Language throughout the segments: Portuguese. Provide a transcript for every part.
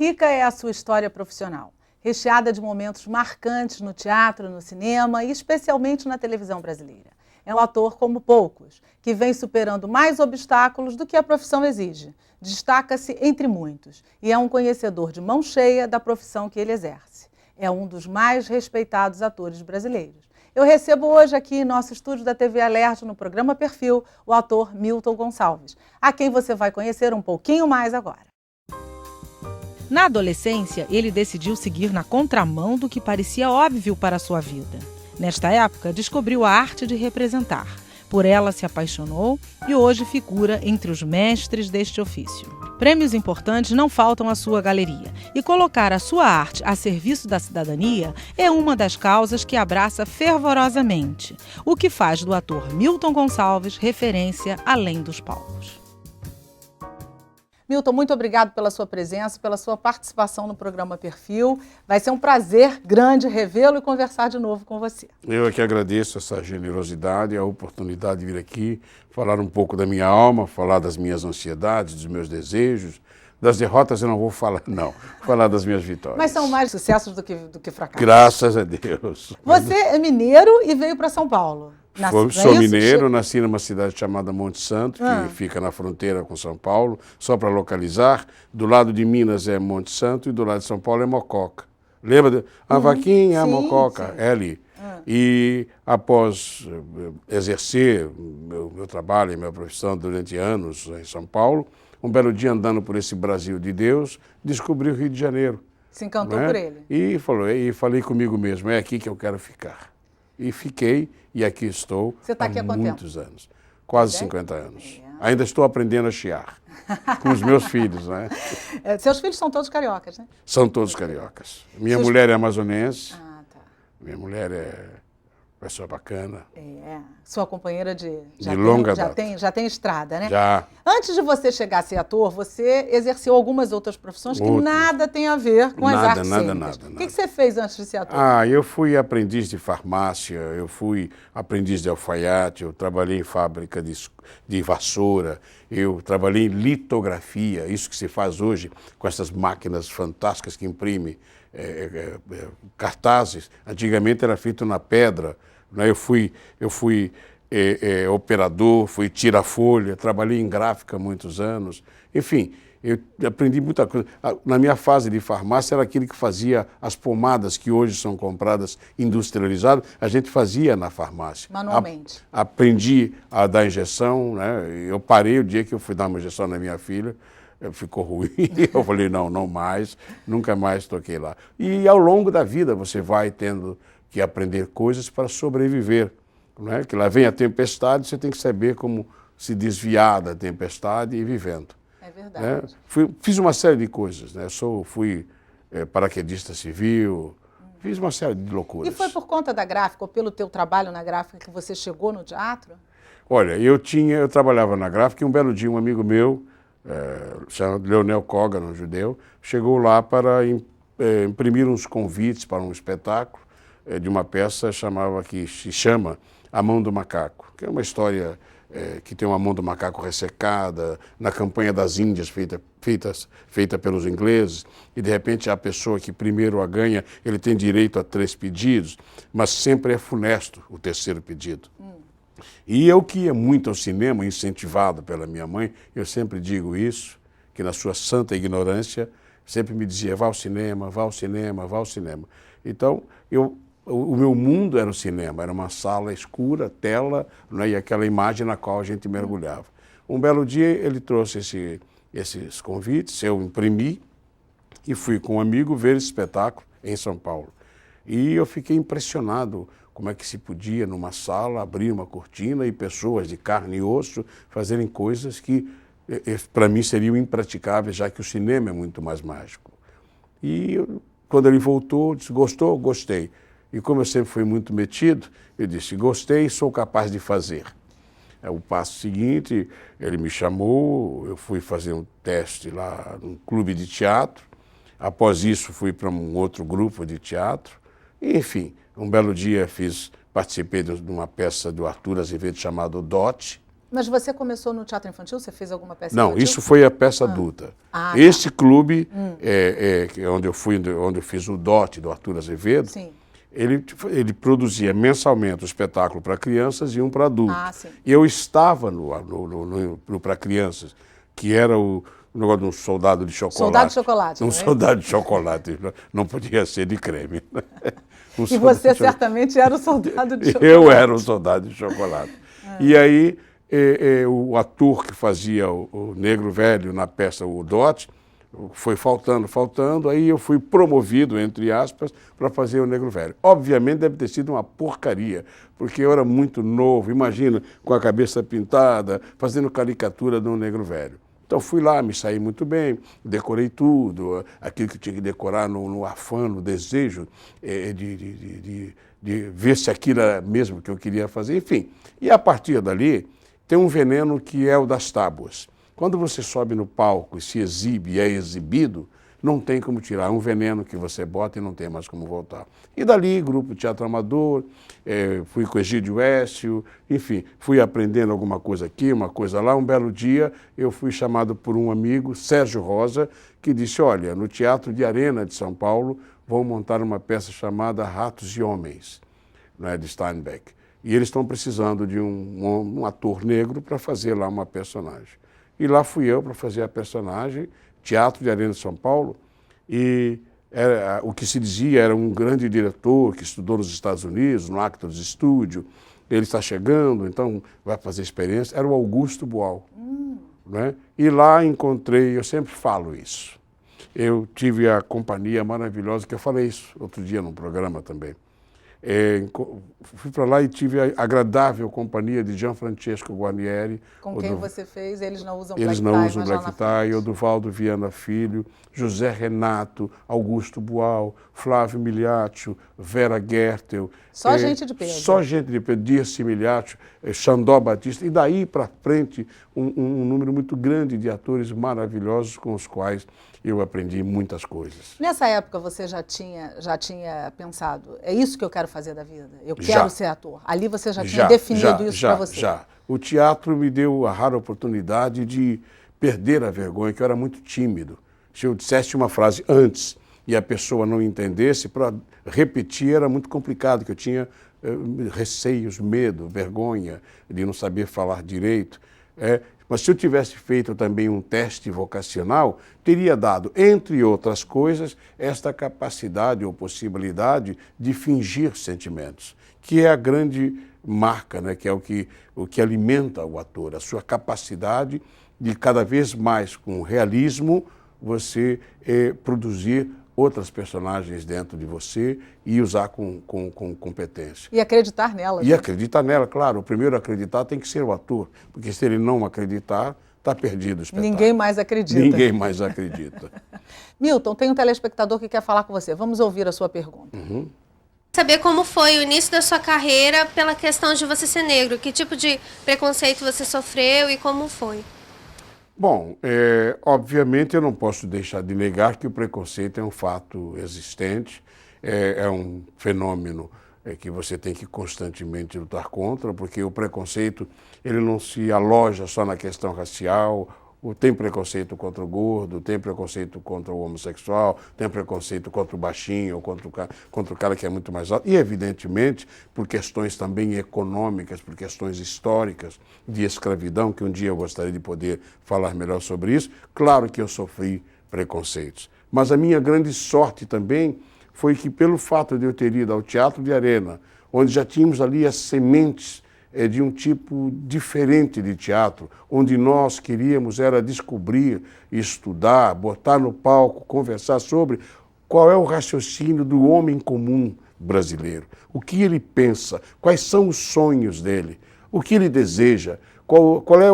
Rica é a sua história profissional, recheada de momentos marcantes no teatro, no cinema e especialmente na televisão brasileira. É um ator como poucos, que vem superando mais obstáculos do que a profissão exige. Destaca-se entre muitos e é um conhecedor de mão cheia da profissão que ele exerce. É um dos mais respeitados atores brasileiros. Eu recebo hoje aqui em nosso estúdio da TV Alerj, no programa Perfil, o ator Milton Gonçalves, a quem você vai conhecer um pouquinho mais agora. Na adolescência, ele decidiu seguir na contramão do que parecia óbvio para a sua vida. Nesta época, descobriu a arte de representar. Por ela se apaixonou e hoje figura entre os mestres deste ofício. Prêmios importantes não faltam à sua galeria. E colocar a sua arte a serviço da cidadania é uma das causas que abraça fervorosamente, o que faz do ator Milton Gonçalves referência além dos palcos. Milton, muito obrigado pela sua presença, pela sua participação no programa Perfil. Vai ser um prazer grande revê-lo e conversar de novo com você. Eu é que agradeço essa generosidade, a oportunidade de vir aqui, falar um pouco da minha alma, falar das minhas ansiedades, dos meus desejos. Das derrotas eu não vou falar, não. Falar das minhas vitórias. Mas são mais sucessos do que fracassos. Graças a Deus. Você é mineiro e veio para São Paulo. Sou mineiro, nasci numa cidade chamada Monte Santo, que fica na fronteira com São Paulo, só para localizar. Do lado de Minas é Monte Santo e do lado de São Paulo é Mococa. Lembra? A vaquinha, a Mococa, sim. É ali. E após exercer meu trabalho e minha profissão durante anos em São Paulo, um belo dia andando por esse Brasil de Deus, descobri o Rio de Janeiro. Se encantou por ele? E falei comigo mesmo, é aqui que eu quero ficar. E fiquei, e aqui estou. Você está aqui há muitos anos. Quase 50 anos. Ainda estou aprendendo a chiar. Com os meus filhos, né? Seus filhos são todos cariocas, né? São todos cariocas. Minha mulher é amazonense. Ah, tá. Minha mulher é pessoa bacana. Sua companheira de longa data. Já tem estrada, né? Já. Antes de você chegar a ser ator, você exerceu algumas outras profissões que nada tem a ver com as artes cênicas. O que você fez antes de ser ator? Eu fui aprendiz de farmácia, eu fui aprendiz de alfaiate, eu trabalhei em fábrica de vassoura, eu trabalhei em litografia, isso que se faz hoje com essas máquinas fantásticas que imprimem cartazes. Antigamente era feito na pedra. Eu fui operador, fui tira-folha, trabalhei em gráfica há muitos anos. Enfim, eu aprendi muita coisa. Na minha fase de farmácia era aquele que fazia as pomadas que hoje são compradas industrializadas, a gente fazia na farmácia. Manualmente. Aprendi a dar injeção, né? Eu parei o dia que eu fui dar uma injeção na minha filha, ficou ruim, eu falei, não mais, nunca mais toquei lá. E ao longo da vida você vai tendo que aprender coisas para sobreviver, não é? Que lá vem a tempestade, você tem que saber como se desviar da tempestade e ir vivendo. É verdade. Fiz uma série de coisas, né? Fui paraquedista civil, fiz uma série de loucuras. E foi por conta da gráfica, ou pelo teu trabalho na gráfica, que você chegou no teatro? Olha, eu trabalhava na gráfica e um belo dia um amigo meu, chamado Leonel Kogan, um judeu, chegou lá para imprimir uns convites para um espetáculo de uma peça que se chama A Mão do Macaco, que é uma história que tem uma mão do macaco ressecada, na campanha das Índias feita pelos ingleses, e de repente a pessoa que primeiro a ganha, ele tem direito a 3 pedidos, mas sempre é funesto o terceiro pedido. E eu que ia muito ao cinema, incentivado pela minha mãe, eu sempre digo isso, que na sua santa ignorância, sempre me dizia, vá ao cinema, vá ao cinema, vá ao cinema. Então, o meu mundo era o cinema, era uma sala escura, tela, né, e aquela imagem na qual a gente mergulhava. Um belo dia ele trouxe esses convites, eu imprimi e fui com um amigo ver esse espetáculo em São Paulo. E eu fiquei impressionado como é que se podia, numa sala, abrir uma cortina e pessoas de carne e osso fazerem coisas que, para mim, seriam impraticáveis, já que o cinema é muito mais mágico. E quando ele voltou, disse, gostou? Gostei. E como eu sempre fui muito metido, eu disse, gostei, sou capaz de fazer. O passo seguinte, ele me chamou, eu fui fazer um teste lá num clube de teatro. Após isso, fui para um outro grupo de teatro. E, enfim, um belo dia participei de uma peça do Arthur Azevedo chamada Dote, Mas você começou no teatro infantil? Você fez alguma peça Não, infantil? isso foi a peça adulta. Ah, Esse clube, onde eu fiz o DOT, do Arthur Azevedo, sim. ele produzia mensalmente um espetáculo para crianças e um para adultos. Ah, sim. E eu estava no para crianças, que era o negócio de um soldado de chocolate. Soldado de chocolate. Um não é? soldado de chocolate. Não podia ser de creme. E você certamente era o soldado de chocolate. Eu era o soldado de chocolate. E aí, o ator que fazia o Negro Velho na peça O Dote, foi faltando, aí eu fui promovido, entre aspas, para fazer o Negro Velho. Obviamente deve ter sido uma porcaria, porque eu era muito novo, imagina, com a cabeça pintada, fazendo caricatura de um Negro Velho. Então fui lá, me saí muito bem, decorei tudo, aquilo que tinha que decorar no afã, no desejo de ver se aquilo era mesmo que eu queria fazer, enfim. E a partir dali, tem um veneno que é o das tábuas. Quando você sobe no palco e se exibe e é exibido, não tem como tirar. É um veneno que você bota e não tem mais como voltar. E dali, grupo Teatro Amador, fui com Egídio Écio, enfim, fui aprendendo alguma coisa aqui, uma coisa lá. Um belo dia, eu fui chamado por um amigo, Sérgio Rosa, que disse, olha, no Teatro de Arena de São Paulo, vão montar uma peça chamada Ratos e Homens, né, de Steinbeck. E eles estão precisando de um ator negro para fazer lá uma personagem. E lá fui eu para fazer a personagem, Teatro de Arena de São Paulo, e o que se dizia era um grande diretor que estudou nos Estados Unidos, no Actors Studio, ele está chegando, então vai fazer experiência, era o Augusto Boal. Né? E lá encontrei, eu sempre falo isso, eu tive a companhia maravilhosa, que eu falei isso outro dia num programa também. Fui para lá e tive a agradável companhia de Gianfrancesco Guarnieri. Com quem você fez, eles não usam Eles black não tie, usam mas lá black na tie, frente. Oduvaldo Viana Filho, José Renato, Augusto Boal, Flávio Miliaccio, Vera Gertel. Só gente de peso. Só gente de peso, Dirce Miliaccio, Xandó Batista. E daí para frente, um número muito grande de atores maravilhosos com os quais eu aprendi muitas coisas. Nessa época você já tinha pensado, é isso que eu quero fazer da vida? Eu quero ser ator. Ali você já tinha definido isso para você? Já. O teatro me deu a rara oportunidade de perder a vergonha, que eu era muito tímido. Se eu dissesse uma frase antes e a pessoa não entendesse, para repetir era muito complicado, que eu tinha receios, medo, vergonha de não saber falar direito. Mas se eu tivesse feito também um teste vocacional, teria dado, entre outras coisas, esta capacidade ou possibilidade de fingir sentimentos, que é a grande marca, né, que é o que alimenta o ator, a sua capacidade de cada vez mais, com realismo, você produzir outras personagens dentro de você e usar com competência. E acreditar nelas. E acreditar nela, claro. O primeiro a acreditar tem que ser o ator, porque se ele não acreditar, está perdido o espetáculo. Ninguém mais acredita. Ninguém mais acredita. Milton, tem um telespectador que quer falar com você. Vamos ouvir a sua pergunta. Saber como foi o início da sua carreira pela questão de você ser negro. Que tipo de preconceito você sofreu e como foi? Bom, obviamente eu não posso deixar de negar que o preconceito é um fato existente, é um fenômeno que você tem que constantemente lutar contra, porque o preconceito ele não se aloja só na questão racial. Tem preconceito contra o gordo, tem preconceito contra o homossexual, tem preconceito contra o baixinho, ou contra o cara que é muito mais alto. E, evidentemente, por questões também econômicas, por questões históricas de escravidão, que um dia eu gostaria de poder falar melhor sobre isso. Claro que eu sofri preconceitos. Mas a minha grande sorte também foi que, pelo fato de eu ter ido ao Teatro de Arena, onde já tínhamos ali as sementes de um tipo diferente de teatro, onde nós queríamos era descobrir, estudar, botar no palco, conversar sobre qual é o raciocínio do homem comum brasileiro, o que ele pensa, quais são os sonhos dele, o que ele deseja, qual é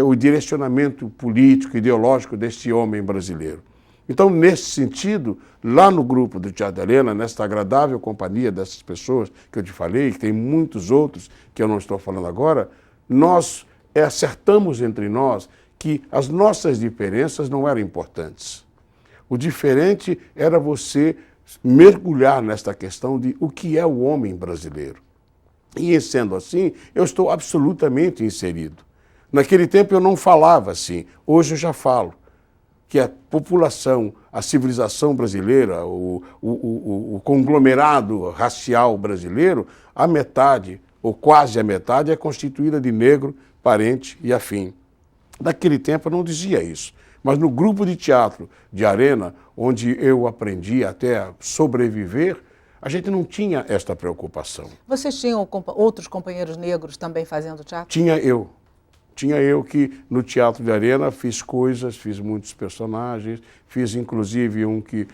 o direcionamento político, ideológico deste homem brasileiro. Então, nesse sentido, lá no grupo do Teatro de Arena, nesta agradável companhia dessas pessoas que eu te falei, que tem muitos outros que eu não estou falando agora, nós acertamos entre nós que as nossas diferenças não eram importantes. O diferente era você mergulhar nesta questão de o que é o homem brasileiro. E sendo assim, eu estou absolutamente inserido. Naquele tempo eu não falava assim, hoje eu já falo. Que a população, a civilização brasileira, o conglomerado racial brasileiro, a metade, ou quase a metade, é constituída de negro, parente e afim. Naquele tempo eu não dizia isso, mas no grupo de teatro de Arena, onde eu aprendi até a sobreviver, a gente não tinha esta preocupação. Vocês tinham outros companheiros negros também fazendo teatro? Tinha eu. Tinha eu que, no Teatro de Arena, fiz coisas, fiz muitos personagens, fiz inclusive um que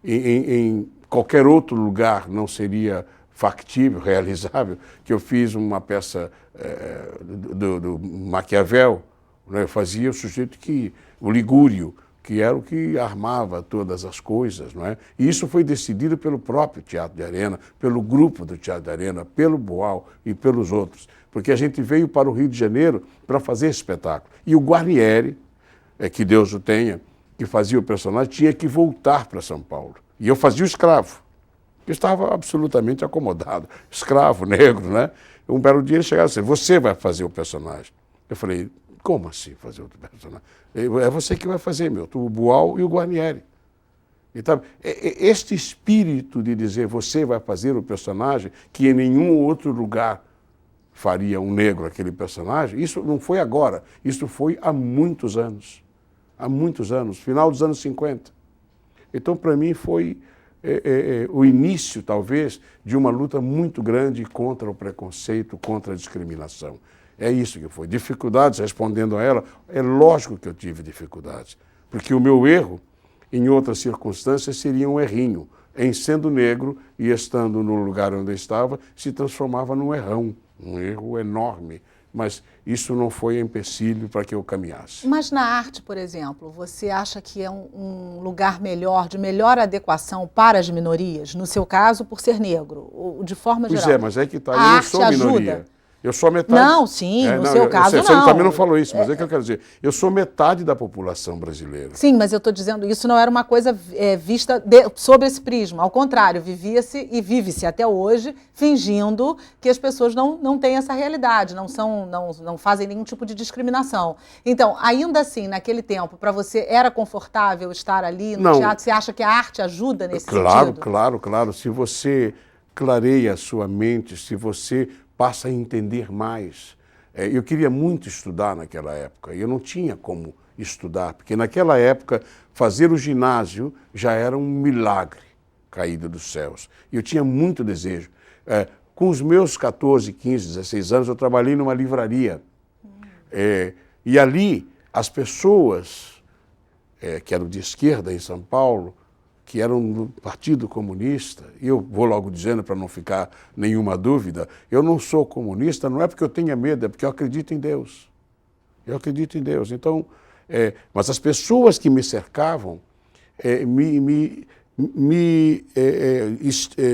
em qualquer outro lugar não seria factível, realizável, que eu fiz uma peça do Maquiavel, né? Eu fazia o sujeito o Ligúrio, que era o que armava todas as coisas, não é? E isso foi decidido pelo próprio Teatro de Arena, pelo grupo do Teatro de Arena, pelo Boal e pelos outros, porque a gente veio para o Rio de Janeiro para fazer esse espetáculo. E o Guarnieri, que Deus o tenha, que fazia o personagem, tinha que voltar para São Paulo. E eu fazia o escravo. Eu estava absolutamente acomodado, escravo, negro, né? Um belo dia ele chegava e disse, você vai fazer o personagem. Eu falei, como assim fazer outro personagem? É você que vai fazer, o Boal e o Guarnieri. Então, este espírito de dizer, você vai fazer o personagem, que em nenhum outro lugar faria um negro aquele personagem, isso não foi agora, isso foi há muitos anos. Há muitos anos, final dos anos 50. Então, para mim, foi o início, talvez, de uma luta muito grande contra o preconceito, contra a discriminação. É isso que foi. Dificuldades, respondendo a ela, é lógico que eu tive dificuldades, porque o meu erro, em outras circunstâncias, seria um errinho. Em sendo negro e estando no lugar onde eu estava, se transformava num errão, um erro enorme. Mas isso não foi empecilho para que eu caminhasse. Mas na arte, por exemplo, você acha que é um lugar melhor, de melhor adequação para as minorias? No seu caso, por ser negro, ou de forma geral? Pois é, mas é que está, eu não sou minoria. Ajuda? Eu sou metade. Não, sim, no seu caso não. Você também não falou isso, mas é que eu quero dizer, eu sou metade da população brasileira. Sim, mas eu estou dizendo, isso não era uma coisa vista sob esse prisma. Ao contrário, vivia-se e vive-se até hoje fingindo que as pessoas não têm essa realidade, não fazem nenhum tipo de discriminação. Então, ainda assim, naquele tempo, para você era confortável estar ali no teatro? Você acha que a arte ajuda nesse sentido? Claro. Se você clareia a sua mente, se você passa a entender mais. Eu queria muito estudar naquela época, e eu não tinha como estudar, porque naquela época fazer o ginásio já era um milagre caído dos céus. E eu tinha muito desejo. Com os meus 14, 15, 16 anos, eu trabalhei numa livraria. E ali, as pessoas que eram de esquerda em São Paulo, que eram do Partido Comunista, e eu vou logo dizendo para não ficar nenhuma dúvida, eu não sou comunista, não é porque eu tenha medo, é porque eu acredito em Deus. Eu acredito em Deus. Então, mas as pessoas que me cercavam me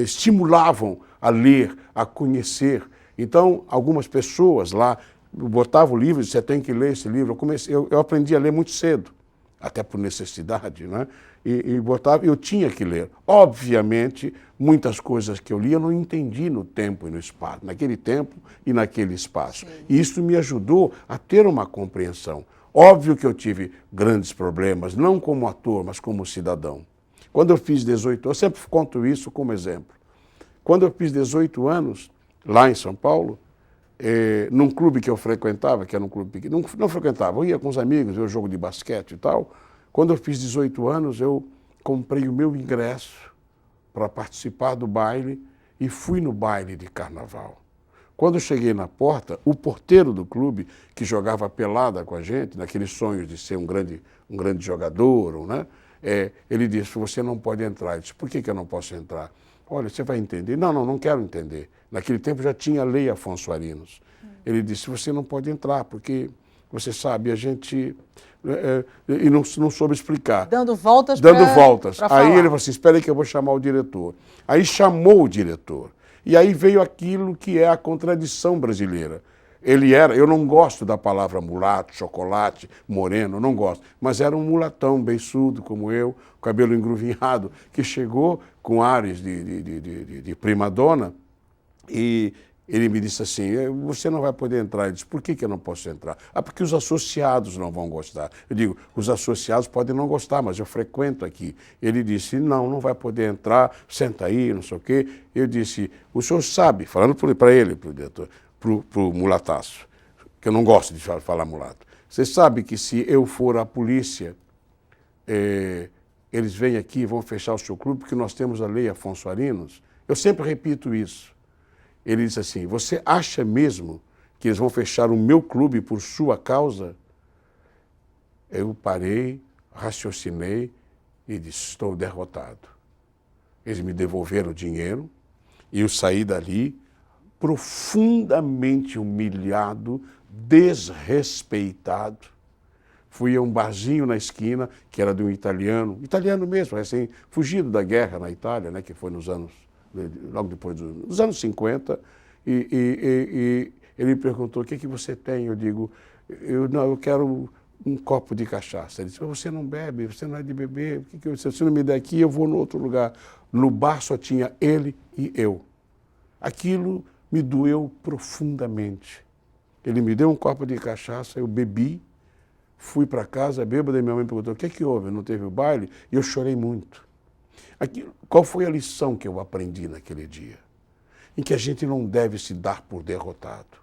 estimulavam a ler, a conhecer. Então, algumas pessoas lá botavam o livro e diziam, você tem que ler esse livro. Eu aprendi a ler muito cedo, até por necessidade, né? E eu tinha que ler. Obviamente, muitas coisas que eu li eu não entendi no tempo e no espaço, naquele tempo e naquele espaço. Sim. E isso me ajudou a ter uma compreensão. Óbvio que eu tive grandes problemas, não como ator, mas como cidadão. Quando eu fiz 18 anos, eu sempre conto isso como exemplo. Quando eu fiz 18 anos, lá em São Paulo, num clube que eu frequentava, que era um clube pequeno, não frequentava, eu ia com os amigos, ver o jogo de basquete e tal. Quando eu fiz 18 anos, eu comprei o meu ingresso para participar do baile e fui no baile de carnaval. Quando eu cheguei na porta, o porteiro do clube, que jogava pelada com a gente, naquele sonho de ser um grande jogador, né? Ele disse, você não pode entrar. Eu disse, por que eu não posso entrar? Olha, você vai entender. Não quero entender. Naquele tempo já tinha a lei Afonso Arinos. Ele disse, você não pode entrar, porque, você sabe, a gente... e não soube explicar. Dando voltas. Aí ele falou assim, espera aí que eu vou chamar o diretor. Aí chamou o diretor. E aí veio aquilo que é a contradição brasileira. Eu não gosto da palavra mulato, chocolate, moreno, não gosto. Mas era um mulatão beiçudo como eu, cabelo engruvinhado, que chegou com ares de primadona e Ele me disse assim, você não vai poder entrar. Eu disse, por que eu não posso entrar? Ah, porque os associados não vão gostar. Eu digo, os associados podem não gostar, mas eu frequento aqui. Ele disse, não vai poder entrar, senta aí, não sei o quê. Eu disse, o senhor sabe, falando para ele, para o diretor, para o mulataço, que eu não gosto de falar mulato. Você sabe que se eu for à polícia, eles vêm aqui e vão fechar o seu clube, porque nós temos a lei Afonso Arinos? Eu sempre repito isso. Ele disse assim, você acha mesmo que eles vão fechar o meu clube por sua causa? Eu parei, raciocinei e disse, estou derrotado. Eles me devolveram o dinheiro e eu saí dali profundamente humilhado, desrespeitado. Fui a um barzinho na esquina, que era de um italiano mesmo, recém fugido da guerra na Itália, né, que foi logo depois dos anos 50, e ele me perguntou, o que você tem? Eu digo, eu quero um copo de cachaça. Ele disse, você não bebe, você não é de beber, se você não me der aqui, eu vou no outro lugar. No bar só tinha ele e eu. Aquilo me doeu profundamente. Ele me deu um copo de cachaça, eu bebi, fui para casa, bêbado, e minha mãe perguntou, o que houve? Não teve o baile? E eu chorei muito. Qual foi a lição que eu aprendi naquele dia? Em que a gente não deve se dar por derrotado.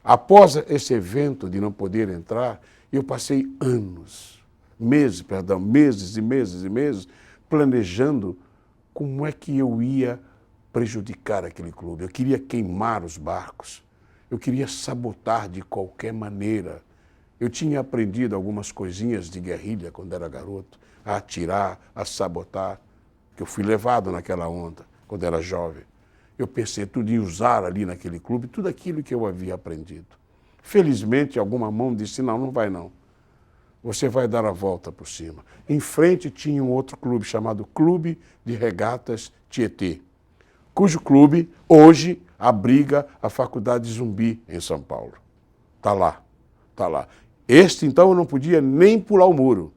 Após esse evento de não poder entrar, eu passei meses e meses, planejando como é que eu ia prejudicar aquele clube. Eu queria queimar os barcos, eu queria sabotar de qualquer maneira. Eu tinha aprendido algumas coisinhas de guerrilha quando era garoto, a atirar, a sabotar, que eu fui levado naquela onda quando era jovem. Eu pensei tudo em usar ali naquele clube, tudo aquilo que eu havia aprendido. Felizmente, alguma mão disse, não vai não. Você vai dar a volta por cima. Em frente tinha um outro clube chamado Clube de Regatas Tietê, cujo clube hoje abriga a Faculdade Zumbi em São Paulo. Está lá. Este, então, eu não podia nem pular o muro,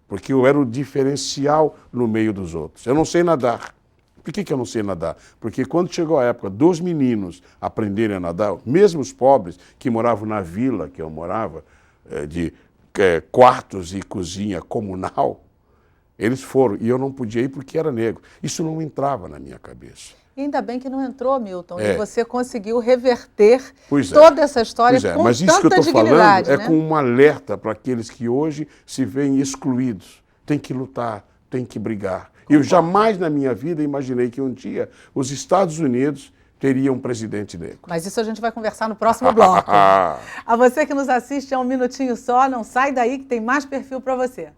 porque eu era o diferencial no meio dos outros. Eu não sei nadar. Por que eu não sei nadar? Porque quando chegou a época dos meninos aprenderem a nadar, mesmo os pobres que moravam na vila que eu morava, de quartos e cozinha comunal, eles foram, e eu não podia ir porque era negro. Isso não entrava na minha cabeça. E ainda bem que não entrou, Milton, e você conseguiu reverter toda essa história com mas isso que eu estou falando é com um alerta para aqueles que hoje se veem excluídos. Tem que lutar, tem que brigar. Eu jamais na minha vida imaginei que um dia os Estados Unidos teriam um presidente negro. Mas isso a gente vai conversar no próximo bloco. A você que nos assiste, é um minutinho só, não sai daí que tem mais perfil para você.